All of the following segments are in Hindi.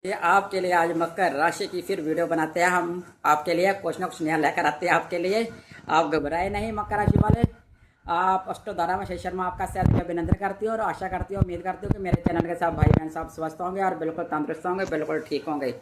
ये आपके लिए आज मकर राशि की फिर वीडियो बनाते हैं हम आपके लिए कुछ ना कुछ नया लेकर आते हैं आपके लिए। आप घबराए नहीं मकर राशि वाले। आप अष्टोधारा में शर्मा आपका शायद मैं अभिनंदन करती हूँ और आशा करती हूँ, उम्मीद करती हूँ कि मेरे चैनल के सब भाई बहन सब स्वस्थ होंगे और बिल्कुल तंदुरुस्त होंगे, बिल्कुल ठीक होंगे।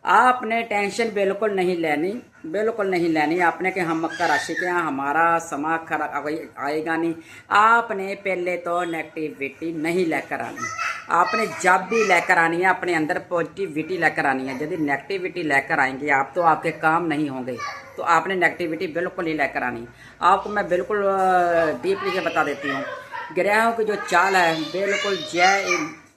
आपने टेंशन बिल्कुल नहीं लेनी, बिल्कुल नहीं लेनी आपने कि हम मकर राशि के यहाँ हमारा समाज खराब आएगा नहीं। आपने पहले तो नेगेटिविटी नहीं लेकर आनी, आपने जब भी लेकर आनी है अपने अंदर पॉजिटिविटी लेकर आनी है। यदि नेगेटिविटी लेकर आएंगे आप तो आपके काम नहीं होंगे, तो आपने नेगेटिविटी बिल्कुल नहीं लेकर आनी। आपको मैं बिल्कुल डीपली से बता देती हूँ, ग्रहों की जो चाल है बिल्कुल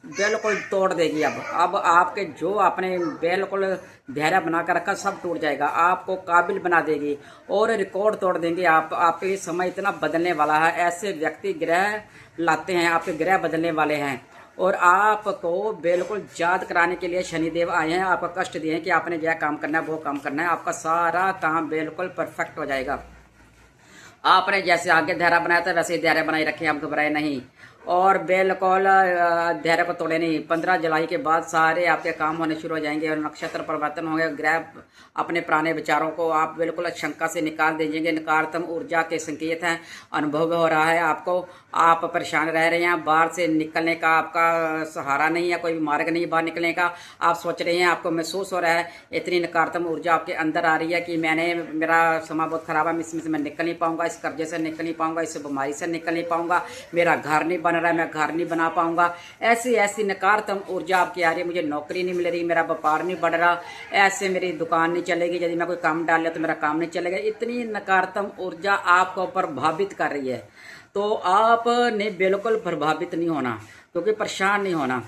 बिल्कुल तोड़ देगी। अब आपके जो आपने बिल्कुल धैर्य बना कर रखा सब टूट जाएगा, आपको काबिल बना देगी और रिकॉर्ड तोड़ देंगे। आपके लिए समय इतना बदलने वाला है, ऐसे व्यक्ति ग्रह लाते हैं, आपके ग्रह बदलने वाले हैं और आपको बिल्कुल याद कराने के लिए शनिदेव आए हैं, आपको कष्ट दिए हैं कि आपने यह काम करना है वो काम करना है। आपका सारा काम बिल्कुल परफेक्ट हो जाएगा। आपने जैसे आगे धैर्य बनाया था वैसे ही धैर्य बनाए रखें, आप घबराए नहीं और बिल्कुल धैर्य को तोड़े नहीं। 15 जुलाई के बाद सारे आपके काम होने शुरू हो जाएंगे और नक्षत्र परिवर्तन होंगे। ग्रह अपने पुराने विचारों को आप बिल्कुल शंका से निकाल दीजिएंगे। नकारात्मक ऊर्जा के संकेत हैं, अनुभव हो रहा है आपको। आप परेशान रह रहे हैं, बाहर से निकलने का आपका सहारा नहीं है, कोई भी मार्ग नहीं बाहर निकलने का। आप सोच रहे हैं, आपको महसूस हो रहा है इतनी नकारात्मक ऊर्जा आपके अंदर आ रही है कि मेरा समय बहुत खराब है, इसमें से मैं निकल नहीं पाऊंगा, इस कर्जे से निकल नहीं पाऊंगा, इस बीमारी से निकल नहीं पाऊंगा, मेरा घर नहीं बन रहा है, मैं घर नहीं बना पाऊंगा। ऐसी ऐसी नकारात्मक ऊर्जा आपकी आ रही है। मुझे नौकरी नहीं मिल रही, मेरा व्यापार नहीं बढ़ रहा, ऐसे मेरी दुकान नहीं चलेगी, यदि मैं कोई काम डाल लिया तो मेरा काम नहीं चलेगा। इतनी नकारात्मक ऊर्जा आपको प्रभावित कर रही है, तो आपने बिल्कुल प्रभावित नहीं होना, क्योंकि परेशान नहीं होना।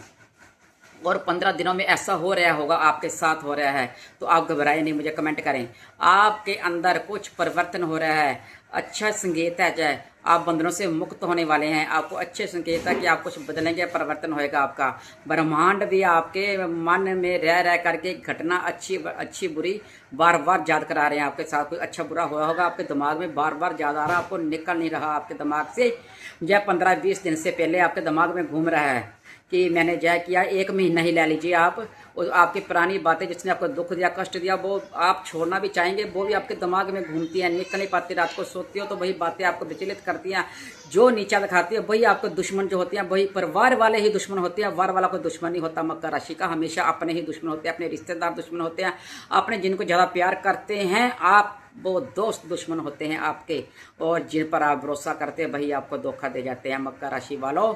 और 15 दिनों में ऐसा हो रहा होगा, आपके साथ हो रहा है, तो आप घबराए नहीं, मुझे कमेंट करें। आपके अंदर कुछ परिवर्तन हो रहा है, अच्छा संकेत है, चाहे आप बंधनों से मुक्त होने वाले हैं। आपको अच्छे संकेत है कि आप कुछ बदलेंगे, परिवर्तन होएगा आपका। ब्रह्मांड भी आपके मन में रह रह करके घटना अच्छी बुरी बार बार याद करा रहे हैं। आपके साथ कोई अच्छा बुरा हुआ होगा, आपके दिमाग में बार बार याद आ रहा है, आपको निकल नहीं रहा आपके दिमाग से। यह 15-20 दिन से पहले आपके दिमाग में घूम रहा है कि मैंने जय किया। 1 महीना ही ले लीजिए आप, और आपकी पुरानी बातें जिसने आपको दुख दिया, कष्ट दिया, वो आप छोड़ना भी चाहेंगे, वो भी आपके दिमाग में घूमती हैं, निकल नहीं पाती। रात को सोती हो तो वही बातें आपको विचलित करती हैं, जो नीचा दिखाती है वही आपको दुश्मन जो होती हैं, वही परिवार वाले ही दुश्मन होते हैं। वार वाला कोई दुश्मन नहीं होता मकर राशि का, हमेशा अपने ही दुश्मन होते हैं, अपने रिश्तेदार दुश्मन होते हैं, अपने जिनको ज़्यादा प्यार करते हैं आप वो दोस्त दुश्मन होते हैं आपके, और जिन पर आप भरोसा करते हैं वही आपको धोखा दे जाते हैं मकर राशि वालों।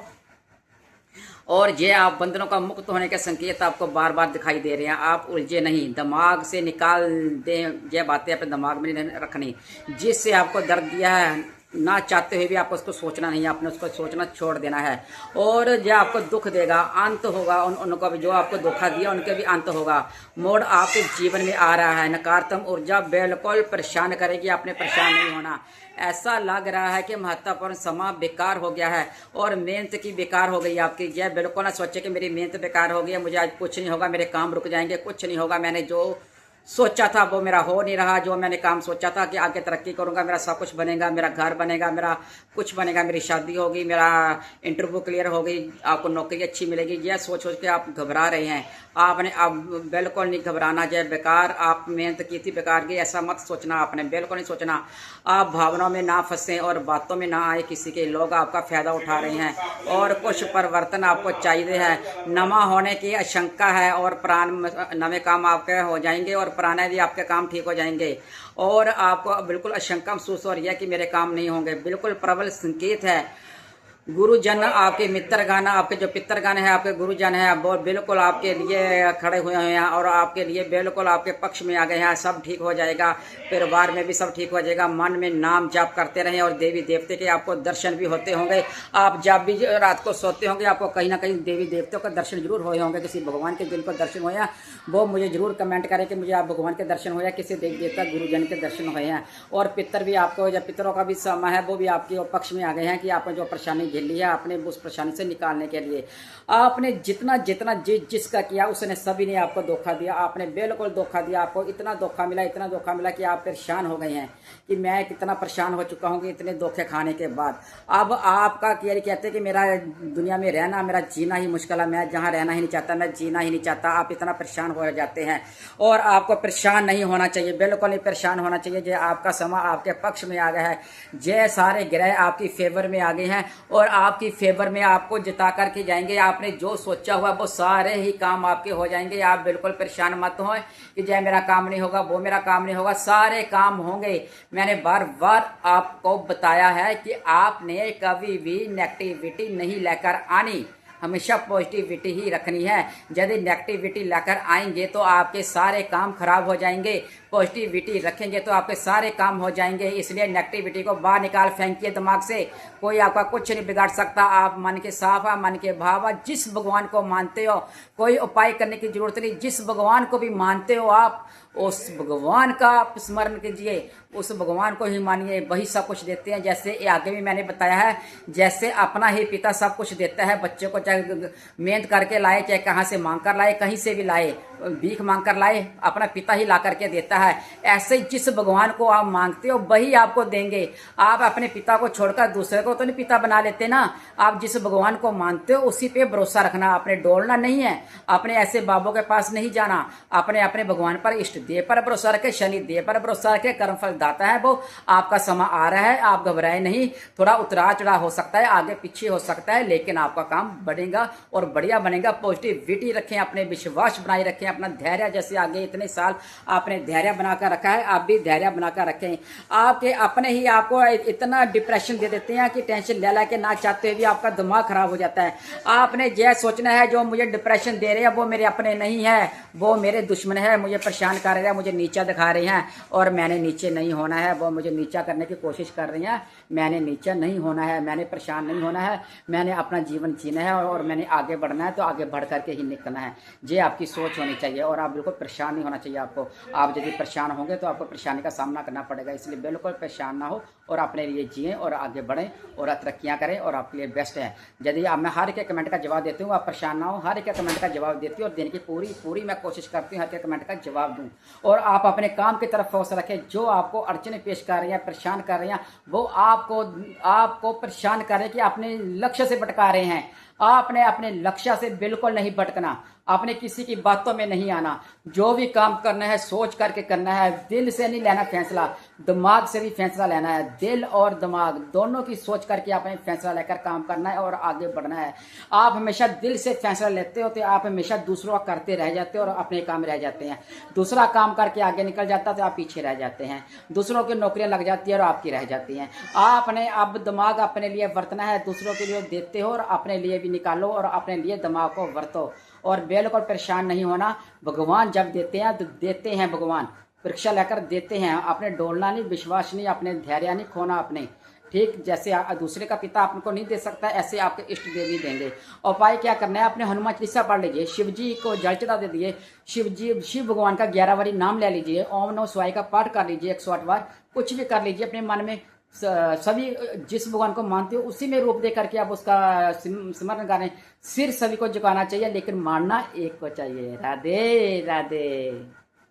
और ये आप बंधनों का मुक्त होने के संकेत आपको बार बार दिखाई दे रहे हैं। आप उलझे नहीं, दिमाग से निकाल दें, ये बातें अपने दिमाग में नहीं रखनी। जिससे आपको दर्द दिया है ना चाहते हुए भी आपको उसको सोचना नहीं है, आपने उसको सोचना छोड़ देना है। और जो आपको दुख देगा अंत होगा, उनको भी जो आपको धोखा दिया उनके भी अंत होगा। मोड़ आपके जीवन में आ रहा है, नकारात्मक ऊर्जा बिल्कुल परेशान करेगी, आपने परेशान नहीं होना। ऐसा लग रहा है कि महत्वपूर्ण समय बेकार हो गया है और मेहनत की बेकार हो गई आपकी। यह बिल्कुल ना सोचे कि मेरी मेहनत बेकार हो गई है, मुझे आज कुछ नहीं होगा, मेरे काम रुक जाएंगे, कुछ नहीं होगा, मैंने जो सोचा था वो मेरा हो नहीं रहा। जो मैंने काम सोचा था कि आगे तरक्की करूंगा, मेरा सब कुछ बनेगा, मेरा घर बनेगा, मेरा कुछ बनेगा, मेरी शादी होगी, मेरा इंटरव्यू क्लियर होगी, आपको नौकरी अच्छी मिलेगी, यह सोच सोच के आप घबरा रहे हैं। आपने अब बिल्कुल नहीं घबराना। जय बेकार आप मेहनत की थी बेकार की, ऐसा मत सोचना, आपने बिल्कुल नहीं सोचना। आप भावनाओं में ना फंसें और बातों में ना आए किसी के। लोग आपका फायदा उठा रहे हैं और कुछ परिवर्तन आपको चाहिए है। नमा होने की आशंका है और नवे काम आपके हो जाएंगे और पुराने भी आपके काम ठीक हो जाएंगे। और आपको बिल्कुल आशंका महसूस हो रही है कि मेरे काम नहीं होंगे, बिल्कुल प्रबल संकेत है। गुरुजन आपके मित्रगण, आपके जो पितरगण है, आपके गुरुजन है, वो बिल्कुल आपके लिए खड़े हुए हैं और आपके लिए बिल्कुल आपके पक्ष में आ गए हैं। सब ठीक हो जाएगा, परिवार में भी सब ठीक हो जाएगा। मन में नाम जाप करते रहें और देवी देवते के आपको दर्शन भी होते होंगे। आप जब भी रात को सोते होंगे आपको कहीं ना कहीं देवी देवताओं का दर्शन जरूर हुए होंगे। किसी भगवान के जिनको दर्शन हुए हैं वो मुझे जरूर कमेंट करें कि मुझे आप भगवान के दर्शन हुए हैं, किसी देवी देवता गुरुजन के दर्शन हुए हैं। और पितर भी आपको, जब पितरों का भी समय है वो भी आपके पक्ष में आ गए हैं कि आपको जो परेशानी झेल लिया अपने उस परेशानी से निकालने के लिए। आपने जितना जितना जिसका किया उसने सभी ने आपको धोखा दिया, आपने बिल्कुल धोखा दिया। आपको इतना धोखा मिला कि आप परेशान हो गए हैं कि मैं कितना परेशान हो चुका हूँ कि इतने धोखे खाने के बाद। अब आपका कहते हैं कि मेरा दुनिया में रहना, मेरा जीना ही मुश्किल है, मैं जहाँ रहना ही नहीं चाहता, मैं जीना ही नहीं चाहता। आप इतना परेशान हो जाते हैं और आपको परेशान नहीं होना चाहिए, बिल्कुल नहीं परेशान होना चाहिए। जो आपका समय आपके पक्ष में आ गया है, जे सारे ग्रह आपकी फेवर में आ गए हैं और आपकी फेवर में आपको जिता करके जाएंगे। आपने जो सोचा हुआ वो सारे ही काम आपके हो जाएंगे। आप बिल्कुल परेशान मत हो कि जय मेरा काम नहीं होगा, वो मेरा काम नहीं होगा, सारे काम होंगे। मैंने बार बार आपको बताया है कि आपने कभी भी नेगेटिविटी नहीं लेकर आनी, हमेशा पॉजिटिविटी ही रखनी है। यदि नेगेटिविटी लेकर आएंगे तो आपके सारे काम खराब हो जाएंगे, पॉजिटिविटी रखेंगे तो आपके सारे काम हो जाएंगे। इसलिए नेगेटिविटी को बाहर निकाल फेंकिए दिमाग से, कोई आपका कुछ नहीं बिगाड़ सकता। आप मन के साफ है, मन के भाव है, जिस भगवान को मानते हो कोई उपाय करने की जरूरत नहीं। जिस भगवान को भी मानते हो आप उस भगवान का आप स्मरण कीजिए, उस भगवान को ही मानिए, वही सब कुछ देते हैं। जैसे आगे भी मैंने बताया है, जैसे अपना ही पिता सब कुछ देता है बच्चे को, चाहे मेहनत करके लाए, चाहे कहाँ से मांग कर लाए, कहीं से भी लाए, भीख मांग कर लाए, अपना पिता ही ला करके देता है। ऐसे जिस भगवान को आप मांगते हो वही आपको देंगे। आप अपने पिता को छोड़कर दूसरे को तो नहीं पिता बना लेते ना। आप जिस भगवान को मानते हो उसी पे भरोसा रखना, अपने डोलना नहीं है, अपने ऐसे बाबों के पास नहीं जाना। अपने अपने भगवान पर, इष्ट देव पर भरोसा रखे, शनि देव पर भरोसा रखे, कर्मफल दाता है वो। आपका समय आ रहा है, आप घबराए नहीं। थोड़ा उतराव चढ़ाव हो सकता है, आगे पीछे हो सकता है, लेकिन आपका काम बढ़ेगा और बढ़िया बनेगा। पॉजिटिविटी रखें, अपने विश्वास बनाए रखें, अपना धैर्य, जैसे आगे इतने साल आपने धैर्य बनाकर रखा है, आप भी धैर्य बनाकर रखें। आपके अपने ही आपको इतना डिप्रेशन दे देते हैं कि टेंशन ले ला के ना चाहते हुए भी आपका दिमाग खराब हो जाता है। आपने यह सोचना है जो मुझे डिप्रेशन दे रहे हैं वो मेरे अपने नहीं है, वो मेरे दुश्मन है, मुझे परेशान कर रहे हैं, मुझे नीचा दिखा रहे हैं और मैंने नीचे नहीं होना है। वो मुझे नीचा करने की कोशिश कर रही हैं, मैंने नीचा नहीं होना है, मैंने परेशान नहीं होना है, मैंने अपना जीवन जीना है और मैंने आगे बढ़ना है, तो आगे बढ़ करके ही निकलना है। ये आपकी सोच होनी चाहिए और आप बिल्कुल परेशान नहीं होना चाहिए आपको। आप यदि परेशान होंगे तो आपको परेशानी का सामना करना पड़ेगा, इसलिए बिल्कुल परेशान ना हो और अपने लिए जिएं और आगे बढ़ें और तरक्कियाँ करें और आपके लिए बेस्ट है। यदि मैं हर एक कमेंट का जवाब देती हूँ, आप परेशान ना हो, हर एक कमेंट का जवाब देती हूँ और देने की पूरी मैं कोशिश करती हूँ हर एक कमेंट का जवाब दूँ। और आप अपने काम की तरफ फोकस रखें। जो आपको अड़चने पेश कर रही हैं, परेशान कर रही हैं, वो आपको परेशान कर रहे हैं कि अपने लक्ष्य से भटका रहे हैं। आपने अपने लक्ष्य से बिल्कुल नहीं भटकना, आपने किसी की बातों में नहीं आना। जो भी काम करना है सोच करके करना है, दिल से नहीं लेना फैसला, दिमाग से भी फैसला लेना है। दिल और दिमाग दोनों की सोच करके आपने फैसला लेकर काम करना है और आगे बढ़ना है। आप हमेशा दिल से फैसला लेते हो तो आप हमेशा दूसरों का करते रह जाते हो और अपने काम रह जाते हैं। दूसरा काम करके आगे निकल जाता तो आप पीछे रह जाते हैं, दूसरों की नौकरियां लग जाती है और आपकी रह जाती हैं। आपने अब दिमाग अपने लिए बरतना है, दूसरों के लिए देते हो और अपने लिए भी निकालो और अपने लिए दिमाग को बरतो और बिल्कुल परेशान नहीं होना। भगवान जब देते हैं तो देते हैं, भगवान परीक्षा लेकर देते हैं। आपने डोलना नहीं, विश्वास नहीं, अपने धैर्य नहीं खोना अपने। ठीक जैसे दूसरे का पिता आपको नहीं दे सकता, ऐसे आपके इष्ट देवी देंगे। उपाय क्या करना है, अपने हनुमान चालीसा पढ़ लीजिए, शिव जी को जल चढ़ा दे दिए, शिव भगवान का 11 बारी नाम ले लीजिए, ओम नमः शिवाय का पाठ कर लीजिए 108 बार, कुछ भी कर लीजिए अपने मन में। सभी जिस भगवान को मानते हो उसी में रूप दे करके आप उसका स्मरण करें। सिर सभी को झुकाना चाहिए लेकिन मानना एक को चाहिए। राधे राधे।